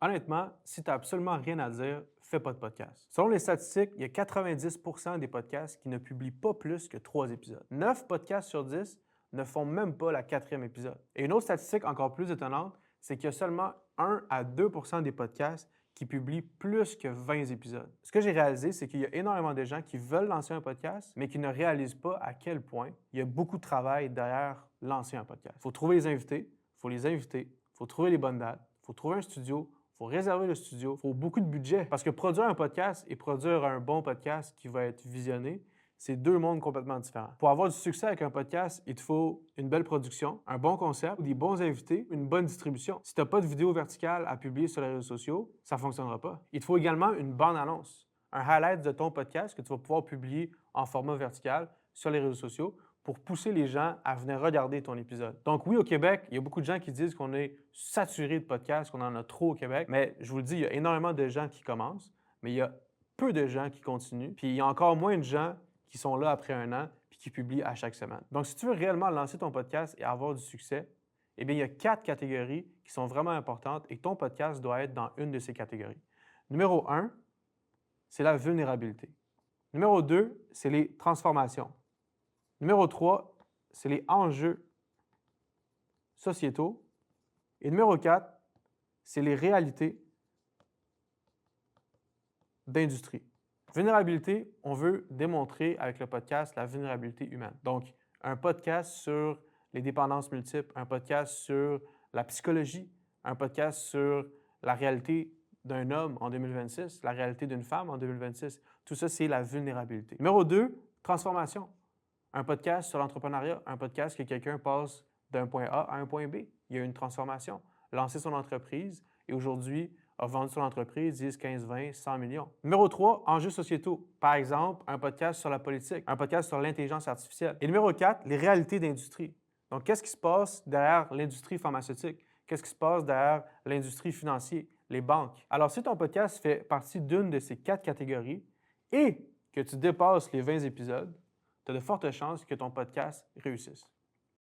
Honnêtement, si tu n'as absolument rien à dire, fais pas de podcast. Selon les statistiques, il y a 90 des podcasts qui ne publient pas plus que 3 épisodes. 9 podcasts sur 10 ne font même pas la quatrième épisode. Et une autre statistique encore plus étonnante, c'est qu'il y a seulement 1 à 2 des podcasts qui publient plus que 20 épisodes. Ce que j'ai réalisé, c'est qu'il y a énormément de gens qui veulent lancer un podcast, mais qui ne réalisent pas à quel point il y a beaucoup de travail derrière lancer un podcast. Il faut trouver les invités, il faut les inviter, il faut trouver les bonnes dates, il faut trouver un studio, il faut réserver le studio, il faut beaucoup de budget. Parce que produire un podcast et produire un bon podcast qui va être visionné, c'est deux mondes complètement différents. Pour avoir du succès avec un podcast, il te faut une belle production, un bon concept, des bons invités, une bonne distribution. Si tu n'as pas de vidéo verticale à publier sur les réseaux sociaux, ça ne fonctionnera pas. Il te faut également une bande-annonce, un highlight de ton podcast que tu vas pouvoir publier en format vertical sur les réseaux sociaux pour pousser les gens à venir regarder ton épisode. Donc oui, au Québec, il y a beaucoup de gens qui disent qu'on est saturé de podcasts, qu'on en a trop au Québec, mais je vous le dis, il y a énormément de gens qui commencent, mais il y a peu de gens qui continuent, puis il y a encore moins de gens qui sont là après un an puis qui publient à chaque semaine. Donc si tu veux réellement lancer ton podcast et avoir du succès, eh bien, il y a 4 catégories qui sont vraiment importantes et ton podcast doit être dans une de ces catégories. Numéro 1, c'est la vulnérabilité. Numéro 2, c'est les transformations. Numéro 3, c'est les enjeux sociétaux. Et numéro 4, c'est les réalités d'industrie. Vulnérabilité, on veut démontrer avec le podcast la vulnérabilité humaine. Donc, un podcast sur les dépendances multiples, un podcast sur la psychologie, un podcast sur la réalité d'un homme en 2026, la réalité d'une femme en 2026. Tout ça, c'est la vulnérabilité. Numéro 2, transformation. Un podcast sur l'entrepreneuriat, un podcast que quelqu'un passe d'un point A à un point B. Il y a une transformation. Lancer son entreprise et aujourd'hui a vendu son entreprise 10, 15, 20, 100 millions. Numéro 3, enjeux sociétaux. Par exemple, un podcast sur la politique, un podcast sur l'intelligence artificielle. Et numéro 4, les réalités d'industrie. Donc, qu'est-ce qui se passe derrière l'industrie pharmaceutique? Qu'est-ce qui se passe derrière l'industrie financière, les banques? Alors, si ton podcast fait partie d'une de ces 4 catégories et que tu dépasses les 20 épisodes, tu as de fortes chances que ton podcast réussisse.